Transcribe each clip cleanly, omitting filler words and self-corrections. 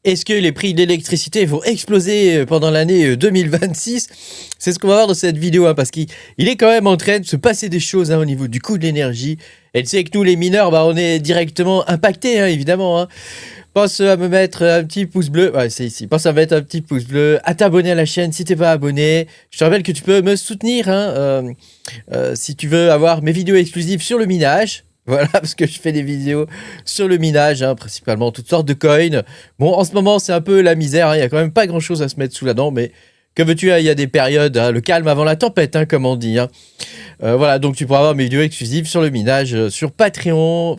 Est-ce que les prix de l'électricité vont exploser pendant l'année 2026? C'est ce qu'on va voir dans cette vidéo, hein, parce qu'il est quand même en train de se passer des choses au niveau du coût de l'énergie. Et tu sais que nous, les mineurs, on est directement impactés, hein, évidemment. Hein. Pense à me mettre un petit pouce bleu. Ouais, c'est ici. Pense à mettre un petit pouce bleu, à t'abonner à la chaîne si t'es pas abonné. Je te rappelle que tu peux me soutenir hein, si tu veux avoir mes vidéos exclusives sur le minage. Voilà, parce que je fais des vidéos sur le minage, hein, principalement toutes sortes de coins. Bon, en ce moment, c'est un peu la misère. Hein, il n'y a quand même pas grand-chose à se mettre sous la dent, mais que veux-tu, il y a des périodes, hein, le calme avant la tempête, hein, comme on dit. Hein. Voilà, donc tu pourras avoir mes vidéos exclusives sur le minage, sur Patreon,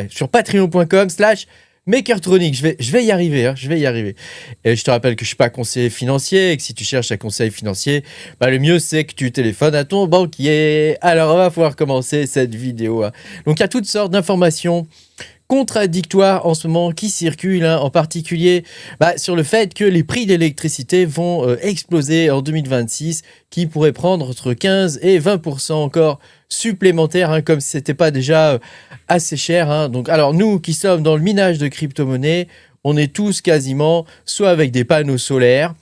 sur patreon.com/Makertronic. Je vais y arriver, hein, je vais y arriver. Et je te rappelle que je suis pas conseiller financier et que si tu cherches un conseil financier, le mieux c'est que tu téléphones à ton banquier. Alors on va pouvoir commencer cette vidéo. Hein. Donc il y a toutes sortes d'informations contradictoires en ce moment qui circulent, hein, en particulier sur le fait que les prix de l'électricité vont exploser en 2026, qui pourraient prendre entre 15 et 20% encore supplémentaires, hein, comme si c'était pas déjà assez cher. Hein. Donc, alors nous qui sommes dans le minage de crypto-monnaies, on est tous quasiment soit avec des panneaux solaires,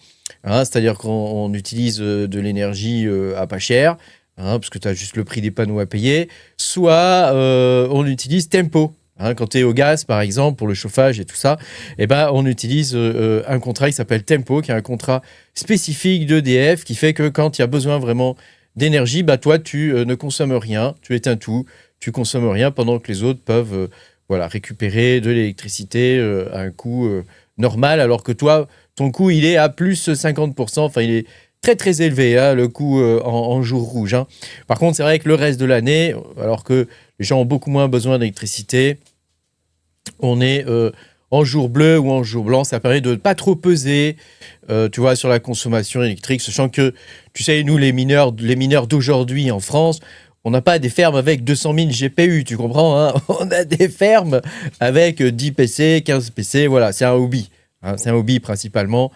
hein, c'est-à-dire qu'on utilise de l'énergie à pas cher, hein, parce que tu as juste le prix des panneaux à payer, soit on utilise Tempo. Hein, quand tu es au gaz, par exemple, pour le chauffage et tout ça, on utilise un contrat qui s'appelle Tempo, qui est un contrat spécifique d'EDF, qui fait que quand il y a besoin vraiment d'énergie, toi, tu ne consommes rien, tu éteins tout, tu consommes rien, pendant que les autres peuvent récupérer de l'électricité à un coût normal, alors que toi, ton coût, il est à plus 50%, enfin, il est très très élevé, hein, le coût en jour rouge. Hein. Par contre, c'est vrai que le reste de l'année, alors que les gens ont beaucoup moins besoin d'électricité, on est en jour bleu ou en jour blanc. Ça permet de ne pas trop peser, tu vois, sur la consommation électrique, sachant que, tu sais, nous, les mineurs d'aujourd'hui en France, on n'a pas des fermes avec 200 000 GPU, tu comprends, hein. On a des fermes avec 10 PC, 15 PC, voilà, c'est un hobby. Hein, c'est un hobby principalement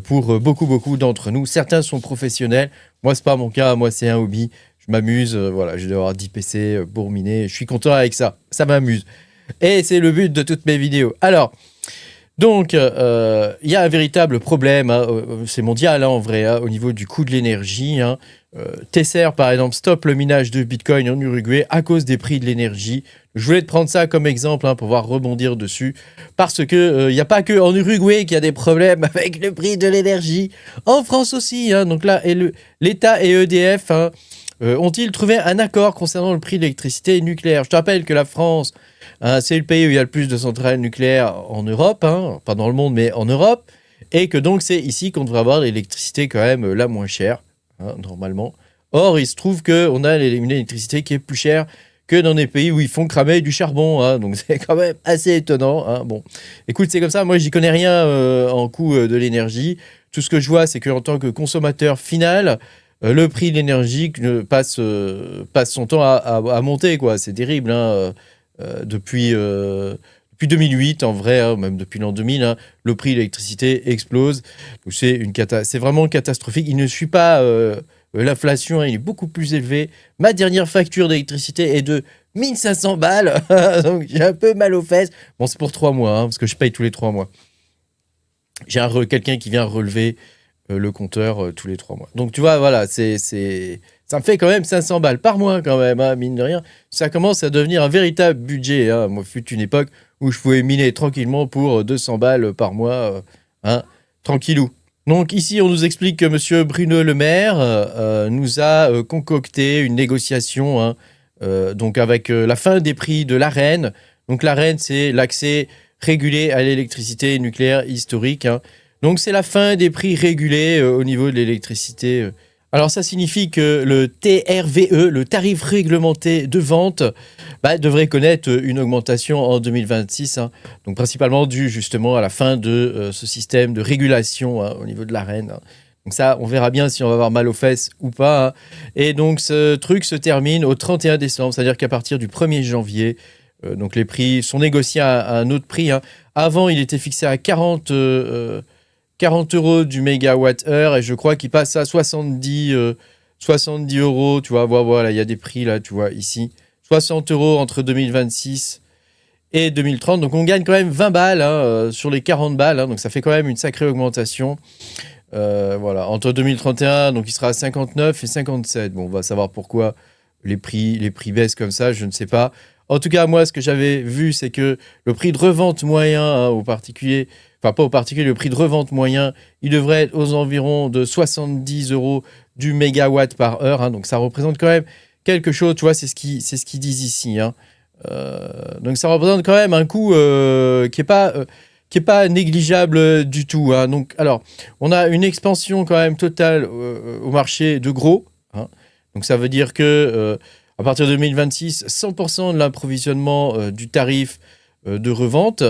pour beaucoup d'entre nous. Certains sont professionnels, moi, c'est pas mon cas, moi, c'est un hobby. Je m'amuse, voilà, je dois avoir 10 PC pour miner, je suis content avec ça, ça m'amuse. Et c'est le but de toutes mes vidéos. Alors, donc, il y a un véritable problème, hein, c'est mondial hein, en vrai, hein, au niveau du coût de l'énergie. Hein. Tesser, par exemple, stoppe le minage de Bitcoin en Uruguay à cause des prix de l'énergie. Je voulais te prendre ça comme exemple hein, pour pouvoir rebondir dessus, parce que il n'y a pas que en Uruguay qu'il y a des problèmes avec le prix de l'énergie. En France aussi, hein, donc là, l'État et EDF hein, ont-ils trouvé un accord concernant le prix de l'électricité nucléaire? Je te rappelle que la France, hein, c'est le pays où il y a le plus de centrales nucléaires en Europe, hein, pas dans le monde, mais en Europe, et que donc c'est ici qu'on devrait avoir l'électricité quand même la moins chère, hein, normalement. Or, il se trouve qu'on a une électricité qui est plus chère que dans des pays où ils font cramer du charbon, hein, donc c'est quand même assez étonnant. Hein. Bon, écoute, c'est comme ça, moi j'y connais rien en coût de l'énergie. Tout ce que je vois, c'est qu'en tant que consommateur final, le prix de l'énergie passe son temps à monter, quoi. C'est terrible, hein. Depuis 2008, en vrai, hein, même depuis l'an 2000, hein, le prix de l'électricité explose. Donc c'est vraiment catastrophique. Il ne suit pas l'inflation, hein, il est beaucoup plus élevé. Ma dernière facture d'électricité est de 1500 balles, donc j'ai un peu mal aux fesses. Bon, c'est pour 3 mois, hein, parce que je paye tous les 3 mois. J'ai quelqu'un qui vient relever le compteur tous les 3 mois. Donc tu vois, voilà, ça me fait quand même 500 balles par mois quand même, hein, mine de rien. Ça commence à devenir un véritable budget. Hein. Moi, fut une époque où je pouvais miner tranquillement pour 200 balles par mois, hein, tranquillou. Donc ici, on nous explique que monsieur Bruno Le Maire nous a concocté une négociation hein, donc avec la fin des prix de l'Arenh. Donc l'Arenh, c'est l'accès régulé à l'électricité nucléaire historique. Hein. Donc, c'est la fin des prix régulés au niveau de l'électricité. Alors, ça signifie que le TRVE, le tarif réglementé de vente, devrait connaître une augmentation en 2026. Hein. Donc, principalement dû justement à la fin de ce système de régulation hein, au niveau de l'Arenh. Hein. Donc ça, on verra bien si on va avoir mal aux fesses ou pas. Hein. Et donc, ce truc se termine au 31 décembre, c'est-à-dire qu'à partir du 1er janvier, donc les prix sont négociés à un autre prix. Hein. Avant, il était fixé à 40 € du mégawatt-heure et je crois qu'il passe à 70 €. Tu vois, voilà, il y a des prix là, tu vois, ici. 60 € entre 2026 et 2030. Donc on gagne quand même 20 balles sur les 40 balles. Donc ça fait quand même une sacrée augmentation. Voilà, entre 2031, donc il sera à 59 et 57. Bon, on va savoir pourquoi les prix baissent comme ça, je ne sais pas. En tout cas, moi, ce que j'avais vu, c'est que le prix de revente moyen aux particuliers, enfin pas aux particuliers, le prix de revente moyen, il devrait être aux environs de 70 euros du mégawatt par heure. Donc ça représente quand même quelque chose, tu vois, c'est ce qu'ils disent ici. Donc ça représente quand même un coût qui est pas négligeable du tout. Donc, alors, on a une expansion quand même totale au marché de gros. Donc, ça veut dire que à partir de 2026, 100% de l'approvisionnement du tarif de revente,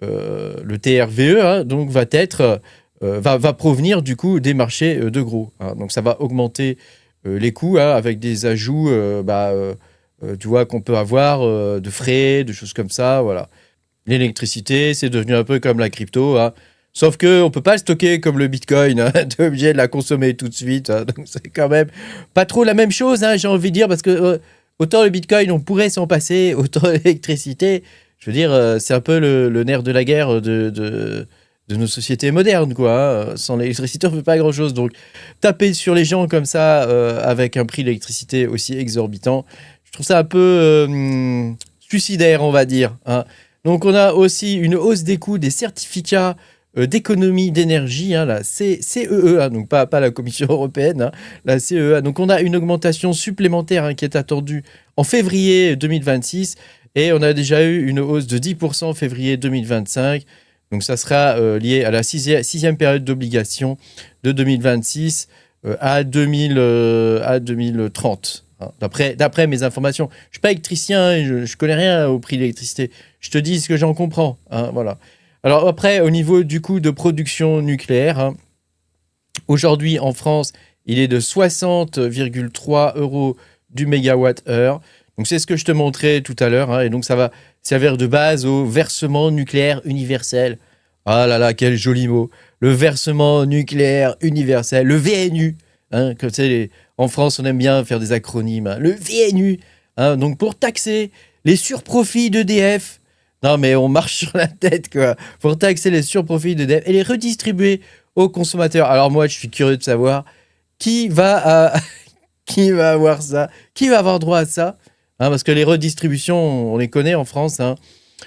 le TRVE, donc va provenir du coup des marchés de gros. Donc, ça va augmenter les coûts avec des ajouts, tu vois, qu'on peut avoir de frais, de choses comme ça, voilà. L'électricité, c'est devenu un peu comme la crypto. Sauf qu'on ne peut pas le stocker comme le Bitcoin. Tu es obligé de la consommer tout de suite. Donc, c'est quand même pas trop la même chose, j'ai envie de dire, parce que autant le Bitcoin, on pourrait s'en passer, autant l'électricité, je veux dire, c'est un peu le nerf de la guerre de nos sociétés modernes, quoi. Sans l'électricité, on ne fait pas grand-chose. Donc, taper sur les gens comme ça, avec un prix d'électricité aussi exorbitant, je trouve ça un peu suicidaire, on va dire. Donc, on a aussi une hausse des coûts des certificats d'économie d'énergie, la CEE, donc pas la Commission européenne, la CEE. Donc, on a une augmentation supplémentaire qui est attendue en février 2026 et on a déjà eu une hausse de 10% en février 2025. Donc, ça sera lié à la sixième période d'obligation de 2026 à 2030. D'après mes informations. Je ne suis pas électricien, je ne connais rien au prix de l'électricité. Je te dis ce que j'en comprends. Voilà. Alors après, au niveau du coût de production nucléaire, aujourd'hui en France, il est de 60,3 euros du mégawatt-heure. Donc c'est ce que je te montrais tout à l'heure. Et donc ça va servir de base au versement nucléaire universel. Ah là là, quel joli mot. Le versement nucléaire universel, le VNU. Que tu sais, en France, on aime bien faire des acronymes. Le VNU, donc pour taxer les surprofits d'EDF. Non, mais on marche sur la tête, quoi. Pour taxer les surprofits d'EDF et les redistribuer aux consommateurs. Alors moi, je suis curieux de savoir qui va avoir ça, qui va avoir droit à ça. Parce que les redistributions, on les connaît en France.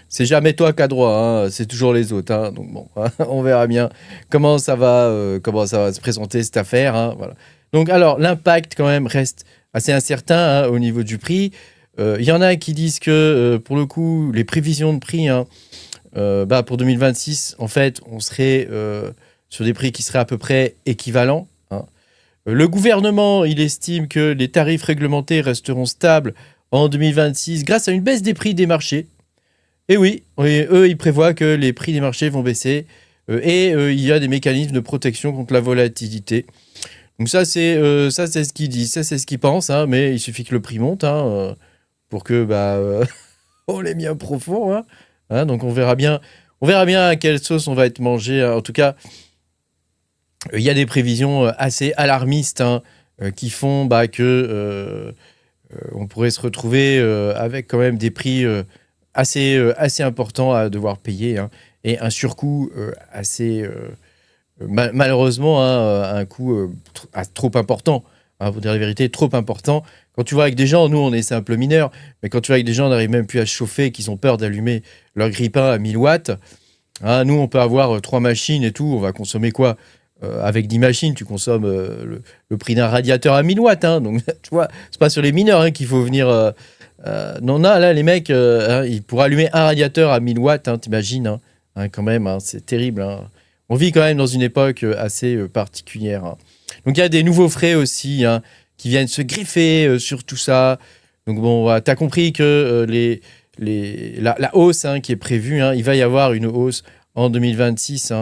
C'est jamais toi qui as droit, c'est toujours les autres. Donc bon, on verra bien comment ça va se présenter cette affaire. Voilà. Donc alors, l'impact quand même reste assez incertain au niveau du prix. Il y en a qui disent que pour le coup, les prévisions de prix pour 2026, en fait, on serait sur des prix qui seraient à peu près équivalents. Le gouvernement, il estime que les tarifs réglementés resteront stables en 2026 grâce à une baisse des prix des marchés. Et oui, eux, ils prévoient que les prix des marchés vont baisser et il y a des mécanismes de protection contre la volatilité. Donc ça, c'est ce qu'ils disent, ça, c'est ce qu'ils pensent, mais il suffit que le prix monte pour que on l'ait mis profond. Donc on verra bien à quelle sauce on va être mangé. En tout cas, il y a des prévisions assez alarmistes qui font que on pourrait se retrouver avec quand même des prix assez important à devoir payer et un surcoût assez malheureusement un coût trop important, pour dire la vérité, trop important. Quand tu vois avec des gens, nous on est simple mineurs, mais quand tu vois avec des gens, on n'arrive même plus à se chauffer, qu'ils ont peur d'allumer leur grille-pain à 1000 watts, nous on peut avoir 3 machines et tout, on va consommer quoi avec 10 machines, tu consommes le prix d'un radiateur à 1000 watts. Donc tu vois, c'est pas sur les mineurs qu'il faut venir... non, là, les mecs, ils pourraient allumer un radiateur à 1000 watts, t'imagines, quand même, c'est terrible. On vit quand même dans une époque assez particulière. Donc, il y a des nouveaux frais aussi qui viennent se greffer sur tout ça. Donc, bon, tu as compris que la hausse qui est prévue, il va y avoir une hausse en 2026,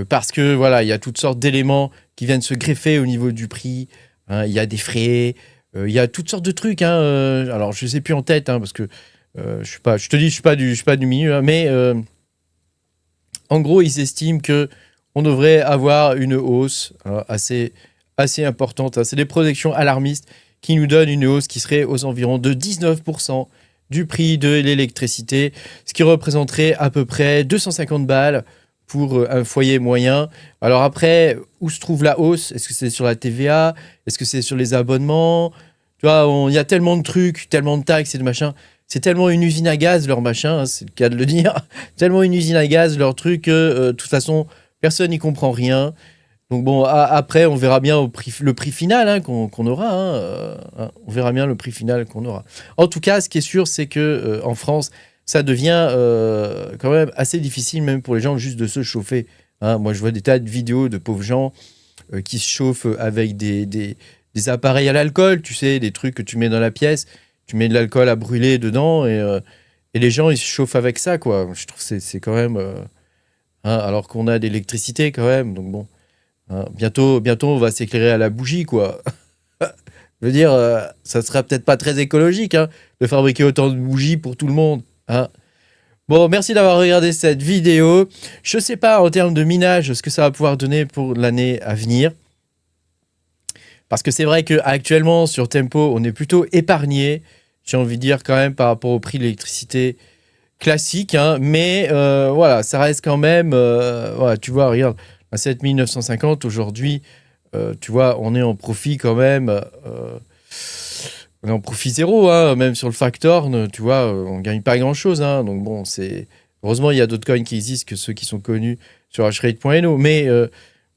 parce que, voilà, il y a toutes sortes d'éléments qui viennent se greffer au niveau du prix. Il y a des frais... Il y a toutes sortes de trucs. Alors, je ne sais plus en tête, parce que je te dis, je ne suis pas du milieu. Mais en gros, ils estiment qu'on devrait avoir une hausse assez importante. C'est des projections alarmistes qui nous donnent une hausse qui serait aux environs de 19% du prix de l'électricité, ce qui représenterait à peu près 250 balles pour un foyer moyen. Alors après, où se trouve la hausse? Est-ce que c'est sur la TVA? Est-ce que c'est sur les abonnements? Tu vois, il y a tellement de trucs, tellement de taxes et de machins. C'est tellement une usine à gaz, leur machin, hein, c'est le cas de le dire. Tellement une usine à gaz, leur truc, que de toute façon, personne n'y comprend rien. Donc bon, après, on verra bien le prix final hein, qu'on aura. On verra bien le prix final qu'on aura. En tout cas, ce qui est sûr, c'est que en France, ça devient quand même assez difficile, même pour les gens, juste de se chauffer. Hein. Moi, je vois des tas de vidéos de pauvres gens qui se chauffent avec des appareils à l'alcool, tu sais, des trucs que tu mets dans la pièce. Tu mets de l'alcool à brûler dedans et les gens, ils se chauffent avec ça, quoi. Je trouve que c'est quand même... hein, alors qu'on a de l'électricité, quand même. Donc bon, hein, bientôt, on va s'éclairer à la bougie, quoi. Je veux dire, ça sera peut-être pas très écologique hein, de fabriquer autant de bougies pour tout le monde. Hein. Bon, merci d'avoir regardé cette vidéo. Je sais pas, en termes de minage, ce que ça va pouvoir donner pour l'année à venir. Parce que c'est vrai qu'actuellement, sur Tempo, on est plutôt épargné, j'ai envie de dire, quand même, par rapport au prix de l'électricité classique. Hein, mais voilà, ça reste quand même... voilà, tu vois, regarde, à 7950 aujourd'hui, tu vois, on est en profit quand même. On est en profit zéro, hein, même sur le Factorn, tu vois, on gagne pas grand-chose. Hein, donc bon, c'est... Heureusement, il y a d'autres coins qui existent que ceux qui sont connus sur hrate.no. Mais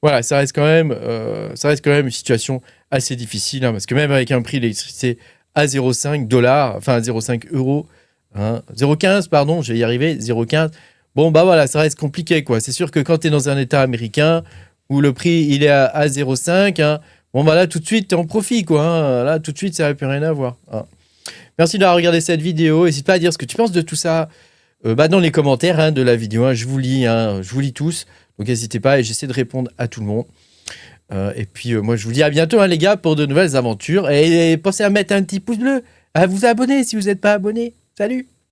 voilà, ça reste quand même une situation assez difficile. Hein, parce que même avec un prix de l'électricité à 0,5 $, enfin à 0,5 €, hein, 0,15, pardon, je vais y arriver, 0,15. Bon, bah voilà, ça reste compliqué, quoi. C'est sûr que quand tu es dans un État américain où le prix, il est à 0,5, hein, bon, bah là, tout de suite, tu es en profit, quoi. Hein. Là, tout de suite, ça n'a plus rien à voir. Hein. Merci d'avoir regardé cette vidéo. N'hésite pas à dire ce que tu penses de tout ça dans les commentaires hein, de la vidéo. Hein. Je vous lis tous. Donc, n'hésitez pas et j'essaie de répondre à tout le monde. Et puis, moi, je vous dis à bientôt, hein, les gars, pour de nouvelles aventures. Et pensez à mettre un petit pouce bleu, à vous abonner si vous n'êtes pas abonné. Salut!